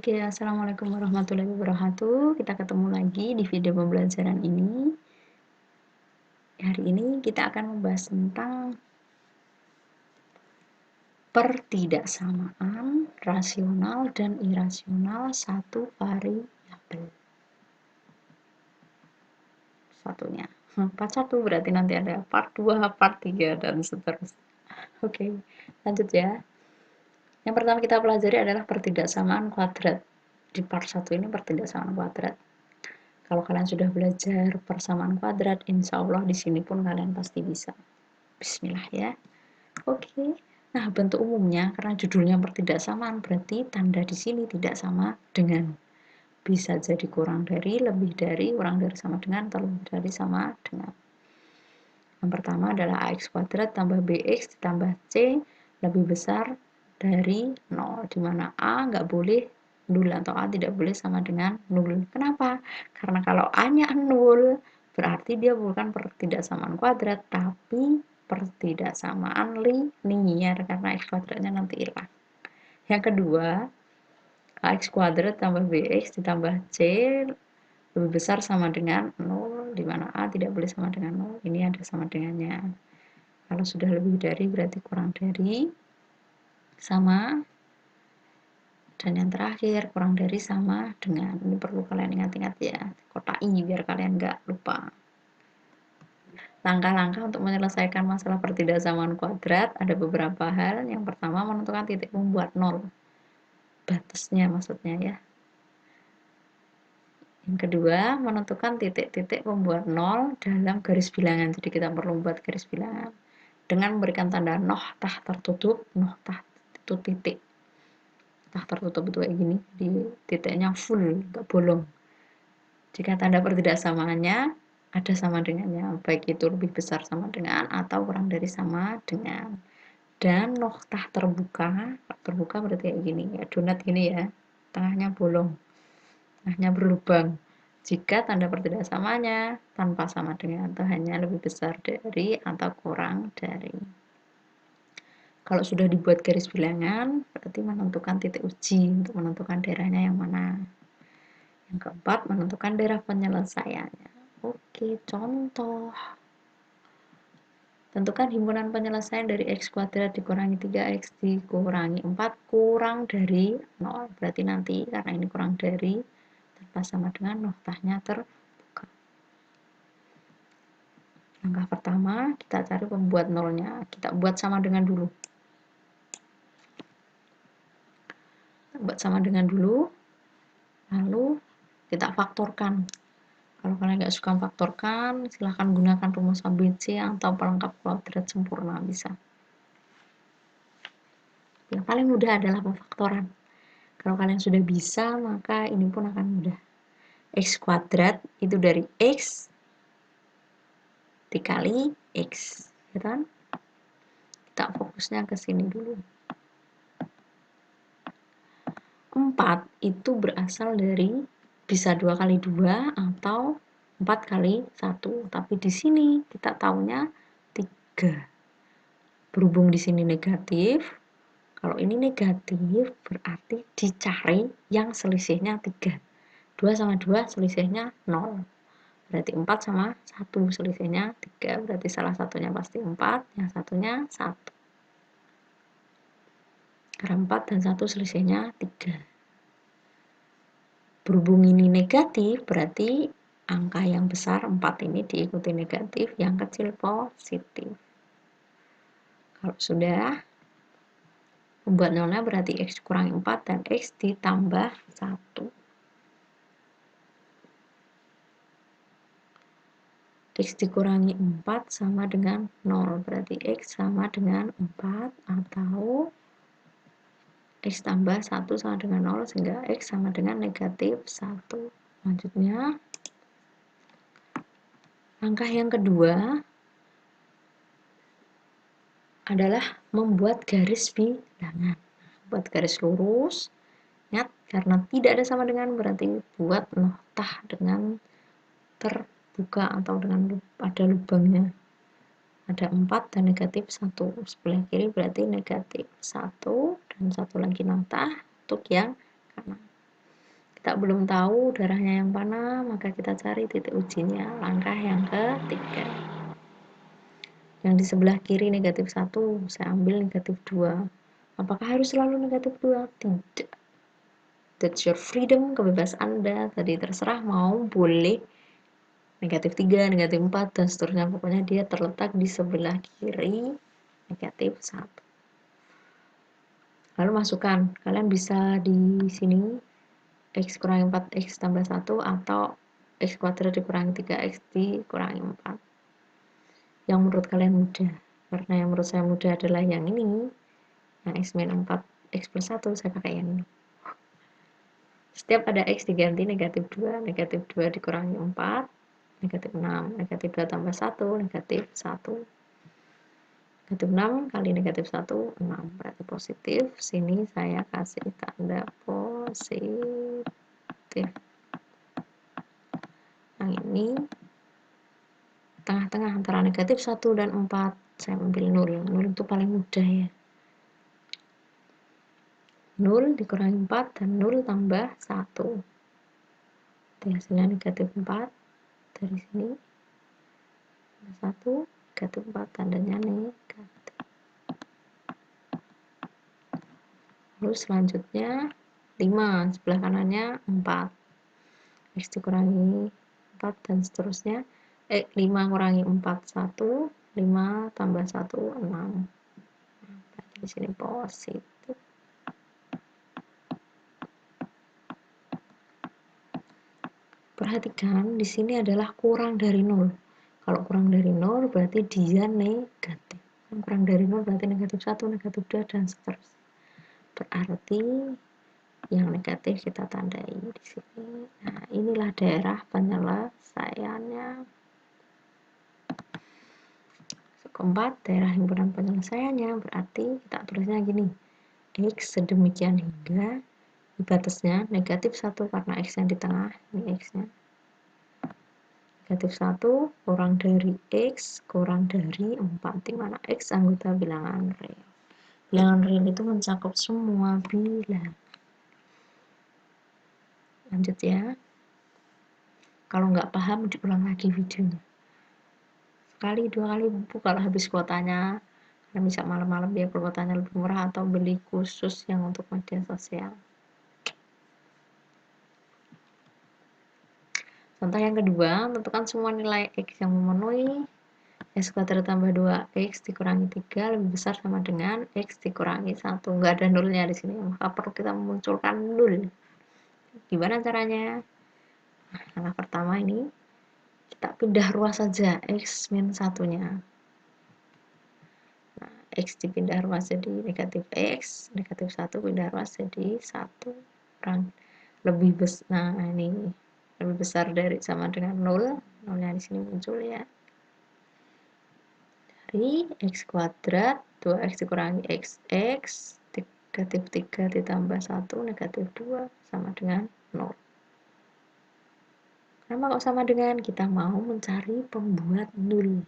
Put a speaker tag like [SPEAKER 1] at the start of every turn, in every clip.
[SPEAKER 1] Oke, assalamualaikum warahmatullahi wabarakatuh. Kita ketemu lagi di video pembelajaran ini. Hari ini kita akan membahas tentang pertidaksamaan rasional dan irasional satu variabel. Satunya. Part 1 berarti nanti ada part 2, part 3, dan seterusnya. Oke, lanjut ya. Yang pertama kita pelajari adalah pertidaksamaan kuadrat. Di part 1 ini pertidaksamaan kuadrat. Kalau kalian sudah belajar persamaan kuadrat, insya Allah di sini pun kalian pasti bisa. Bismillah ya. Oke. Nah, bentuk umumnya karena judulnya pertidaksamaan berarti tanda di sini tidak sama dengan. Bisa jadi kurang dari, lebih dari, kurang dari sama dengan, atau lebih dari sama dengan. Yang pertama adalah ax kuadrat tambah bx ditambah c lebih besar dari 0, di mana a nggak boleh 0 atau a tidak boleh sama dengan 0. Kenapa? Karena kalau a-nya 0, berarti dia bukan pertidaksamaan kuadrat, tapi pertidaksamaan linier, karena x kuadratnya nanti hilang. Yang kedua, ax kuadrat tambah bx ditambah c lebih besar sama dengan 0, di mana a tidak boleh sama dengan 0. Ini ada sama dengannya. Kalau sudah lebih dari berarti kurang dari, sama, dan yang terakhir kurang dari sama dengan. Ini perlu kalian ingat-ingat ya, kotak I biar kalian nggak lupa. Langkah-langkah untuk menyelesaikan masalah pertidaksamaan kuadrat ada beberapa hal. Yang pertama, menentukan titik membuat 0, batasnya maksudnya ya. Yang kedua, menentukan titik-titik pembuat 0 dalam garis bilangan. Jadi kita perlu membuat garis bilangan dengan memberikan tanda noktah tertutup. Noktah itu titik, noktah tertutup itu kayak gini, di titiknya full, nggak bolong. Jika tanda pertidaksamaannya ada sama dengannya, baik itu lebih besar sama dengan atau kurang dari sama dengan. Dan noktah terbuka, terbuka berarti kayak gini ya, donat gini ya, tengahnya bolong, tengahnya berlubang. Jika tanda pertidaksamanya tanpa sama dengan atau hanya lebih besar dari atau kurang dari. Kalau sudah dibuat garis bilangan, berarti menentukan titik uji untuk menentukan daerahnya yang mana. Yang keempat, menentukan daerah penyelesaiannya. Oke, contoh. Tentukan himpunan penyelesaian dari x kuadrat dikurangi 3x dikurangi 4 kurang dari 0. Berarti nanti karena ini kurang dari, tanpa sama dengan noktahnya terbuka. Langkah pertama, kita cari pembuat nolnya. Kita buat sama dengan dulu. Buat sama dengan dulu, lalu kita faktorkan. Kalau kalian nggak suka faktorkan, silahkan gunakan rumus ABC atau pelengkap kuadrat sempurna, bisa. Yang paling mudah adalah pemfaktoran. Kalau kalian sudah bisa, maka ini pun akan mudah. X kuadrat itu dari X dikali X, ya kan? Kita fokusnya ke sini dulu. 4 itu berasal dari bisa 2 kali 2 atau 4 kali 1. Tapi di sini kita taunya 3. Berhubung di sini negatif, kalau ini negatif berarti dicari yang selisihnya 3. 2 sama 2 selisihnya 0. Berarti 4 sama 1 selisihnya 3. Berarti salah satunya pasti 4, yang satunya 1. Karena 4 dan 1 selisihnya 3. Berhubung ini negatif, berarti angka yang besar 4 ini diikuti negatif, yang kecil positif. Kalau sudah, membuat nolnya berarti X kurangi 4 dan X ditambah 1. X dikurangi 4 sama dengan 0, berarti X sama dengan 4 atau X tambah 1 sama dengan 0, sehingga X sama dengan negatif 1. Lanjutnya, langkah yang kedua adalah membuat garis bilangan. Buat garis lurus, ingat karena tidak ada sama dengan berarti buat noktah dengan terbuka atau dengan ada lubangnya. Ada 4 dan negatif 1. Sebelah kiri berarti negatif 1 dan satu lagi noktah untuk yang kanan. belum tahu darahnya yang mana, maka kita cari titik ujinya. Langkah yang ketiga. Yang di sebelah kiri negatif 1, saya ambil negatif 2. Apakah harus selalu negatif 2? Tidak. That's your freedom, kebebasan Anda. Tadi terserah mau, boleh negatif 3, negatif 4, dan seterusnya. Pokoknya dia terletak di sebelah kiri negatif 1. Lalu masukkan. Kalian bisa di sini X kurangi 4X tambah 1 atau X kuadrat dikurangi 3X dikurangi 4. Yang menurut kalian mudah. Karena yang menurut saya mudah adalah yang ini, yang X min 4 X plus 1, saya pakai yang ini. Setiap ada X diganti negatif 2, negatif 2 dikurangi 4, negatif 6, negatif 2 tambah 1, negatif 1. Negatif 6 kali negatif 1, 6, berarti positif. Sini saya kasih tanda positif. Yang ini tengah-tengah antara negatif 1 dan 4, saya ambil 0. 0 itu paling mudah ya. 0 dikurangi 4 dan 0 tambah 1. Jadi hasilnya negatif 4. Dari sini 1, negatif 4, tandanya negatif. Lalu selanjutnya 5, sebelah kanannya 4. X dikurangi 4 dan seterusnya. 5 kurangi 4, 1. 5 tambah 1, 6. Di sini positif. Perhatikan di sini adalah kurang dari 0. Kalau kurang dari 0 berarti dia negatif. Kurang dari 0 berarti negatif 1, negatif 2, dan seterusnya. Berarti yang negatif kita tandai di sini. Nah, inilah daerah penyelesaiannya. Keempat, daerah himpunan penyelesaiannya berarti kita tulisnya gini. X sedemikian hingga batasnya negatif 1 karena X yang di tengah, ini X-nya. Negatif 1 kurang dari X kurang dari 4, di mana X anggota bilangan real. Bilangan real itu mencakup semua bilangan. Lanjut ya. Kalau nggak paham, diulang lagi videonya. Sekali, 2 kali, kalau habis kuotanya. Kalian bisa malam-malam biar kuotanya lebih murah atau beli khusus yang untuk media sosial. Contoh yang kedua, tentukan semua nilai X yang memenuhi X kuadrat tambah 2X dikurangi 3 lebih besar sama dengan X dikurangi 1. Nggak ada nolnya di sini, maka perlu kita memunculkan nol. Gimana caranya? Nah, langkah pertama ini, kita pindah ruas saja X min 1-nya. Nah, X dipindah ruas jadi negatif X, negatif 1 pindah ruas jadi 1. Kurang lebih besar, nah ini lebih besar dari sama dengan 0. Nolnya di sini muncul ya. Dari X kuadrat 2X dikurangi XX, negatif 3 ditambah 1, negatif 2 sama dengan 0. Kenapa kok sama dengan? Kita mau mencari pembuat 0.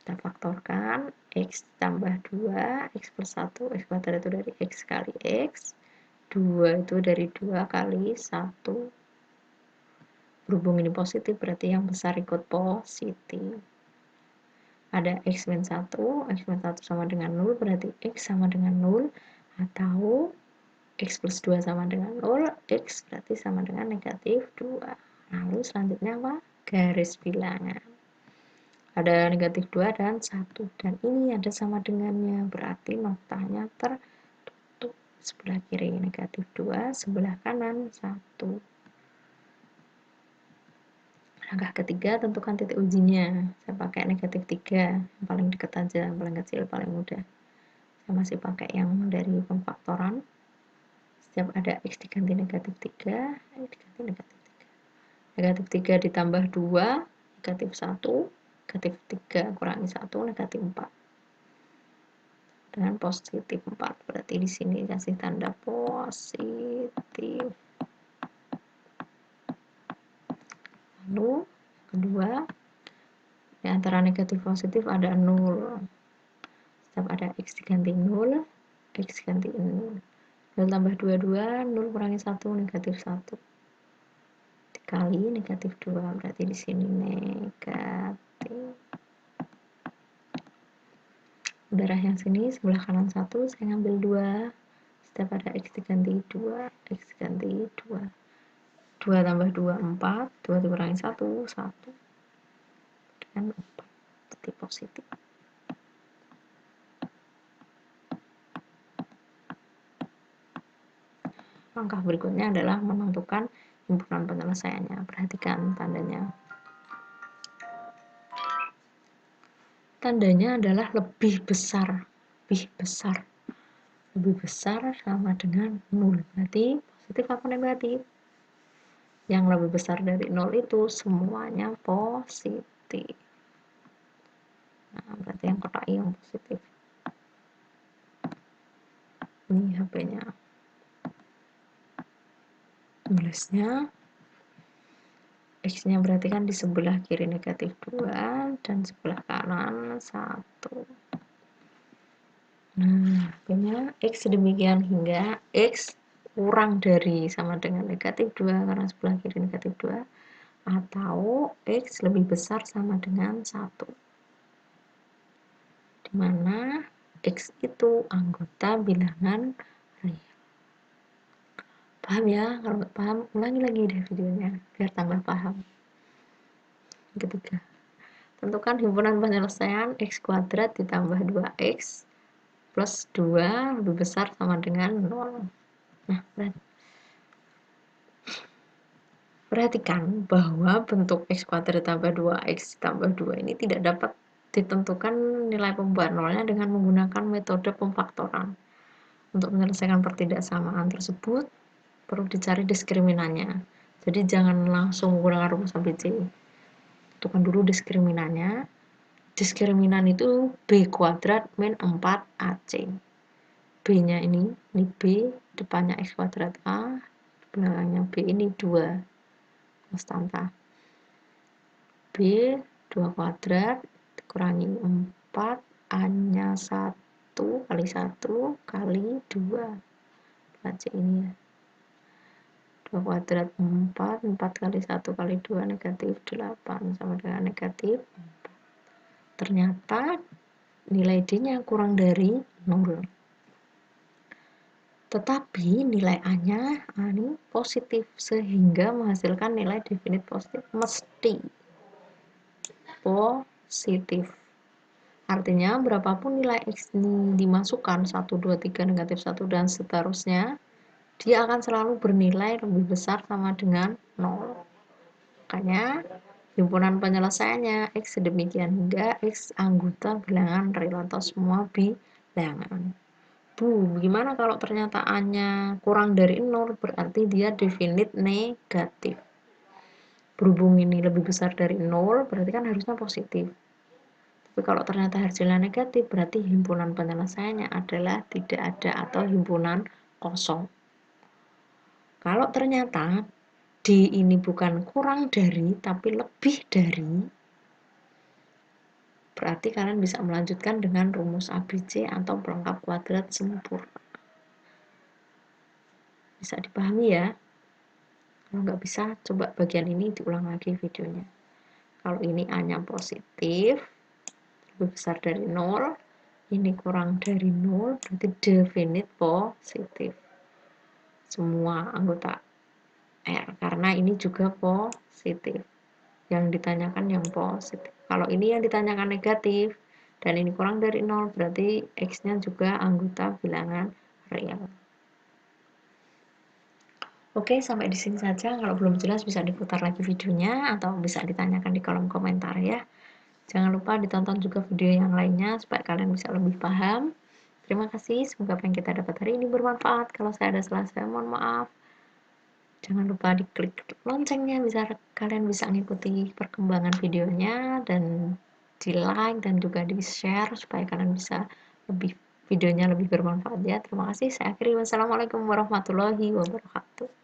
[SPEAKER 1] Kita faktorkan X tambah 2, X plus 1, X kuadrat itu dari X kali X, 2 itu dari 2 kali 1. Berhubung ini positif, berarti yang besar ikut positif. Ada X min 1, X min 1 sama dengan 0, berarti X sama dengan 0, atau X plus 2 sama dengan 0, X berarti sama dengan negatif 2. Lalu selanjutnya apa? Garis bilangan. Ada negatif 2 dan 1, dan ini ada sama dengannya, berarti notanya tertutup. Sebelah kiri negatif 2, sebelah kanan 1. Langkah ketiga, tentukan titik ujinya. Saya pakai negatif 3, yang paling dekat aja, yang paling kecil, paling mudah. Saya masih pakai yang dari pemfaktoran. Setiap ada X diganti negatif 3, X diganti negatif 3. Negatif 3 ditambah 2, negatif 1, negatif 3 kurangi 1, negatif 4. Dengan positif 4, berarti di sini kasih tanda positif. Lalu kedua, di antara negatif positif ada 0. Setiap ada X diganti 0, X ganti 0. 0 tambah 2, 2, 0 kurangi 1, negatif 1. Dikali negatif 2, berarti di sini negatif. Udah yang sini, sebelah kanan 1, saya ngambil 2. Setiap ada X diganti 2, X diganti 2. 2 tambah 2, 4. 2 dikurangi 1, 1. Dengan 4. Berarti positif. Langkah berikutnya adalah menentukan himpunan penyelesaiannya. Perhatikan tandanya. Tandanya adalah lebih besar. Lebih besar. Lebih besar sama dengan 0. Berarti positif apa negatif? Yang lebih besar dari 0 itu semuanya positif. Nah, berarti yang kotak yang positif. Ini HP-nya. Tulisnya X-nya berarti kan di sebelah kiri negatif 2 dan sebelah kanan 1. Nah, HP-nya X demikian hingga X kurang dari sama dengan negatif 2 karena sebelah kiri negatif 2 atau X lebih besar sama dengan 1. Dimana X itu anggota bilangan real. Paham ya? Kalau nggak paham, ulangi lagi deh videonya biar tambah paham. Ketiga, tentukan himpunan penyelesaian X kuadrat ditambah 2X plus 2 lebih besar sama dengan 0. Nah, perhatikan bahwa bentuk X kuadrat tambah 2X tambah 2 ini tidak dapat ditentukan nilai pembuat nolnya dengan menggunakan metode pemfaktoran. Untuk menyelesaikan pertidaksamaan tersebut, perlu dicari diskriminannya. Jadi jangan langsung menggunakan rumus ABC. Tentukan dulu diskriminannya. Diskriminan itu B kuadrat min 4AC. B-nya ini B, depannya X kuadrat A, belakangnya B ini 2. Konstanta. B 2 kuadrat dikurangi 4, A-nya 1 kali 1 kali 2. Baca ini ya. 2 kuadrat 4, 4 kali 1 kali 2 negatif 8 sama dengan negatif 4. Ternyata nilai D-nya kurang dari 0. Tetapi nilai A-nya ini positif sehingga menghasilkan nilai definit positif. Mesti positif. Artinya berapapun nilai X ini dimasukkan 1, 2, 3, negatif 1 dan seterusnya, dia akan selalu bernilai lebih besar sama dengan 0. Makanya himpunan penyelesaiannya X sedemikian hingga X anggota bilangan real atau semua bilangan. Gimana kalau ternyata A-nya kurang dari 0, berarti dia definit negatif. Berhubung ini lebih besar dari 0, berarti kan harusnya positif. Tapi kalau ternyata hasilnya negatif, berarti himpunan penyelesaiannya adalah tidak ada atau himpunan kosong. Kalau ternyata D ini bukan kurang dari, tapi lebih dari, berarti kalian bisa melanjutkan dengan rumus ABC atau pelengkap kuadrat sempurna. Bisa dipahami ya? Kalau nggak bisa, coba bagian ini diulang lagi videonya. Kalau ini A-nya positif, lebih besar dari 0, ini kurang dari 0, berarti definit positif. Semua anggota R, karena ini juga positif. Yang ditanyakan yang positif. Kalau ini yang ditanyakan negatif, dan ini kurang dari 0, berarti X-nya juga anggota bilangan real. Oke, sampai di sini saja. Kalau belum jelas bisa diputar lagi videonya atau bisa ditanyakan di kolom komentar ya. Jangan lupa ditonton juga video yang lainnya supaya kalian bisa lebih paham. Terima kasih, semoga apa yang kita dapat hari ini bermanfaat. Kalau saya ada salah, saya mohon maaf. Jangan lupa diklik loncengnya, kalian bisa mengikuti perkembangan videonya dan di like dan juga di share supaya kalian bisa videonya lebih bermanfaat ya. Terima kasih, saya akhiri. Wassalamualaikum warahmatullahi wabarakatuh.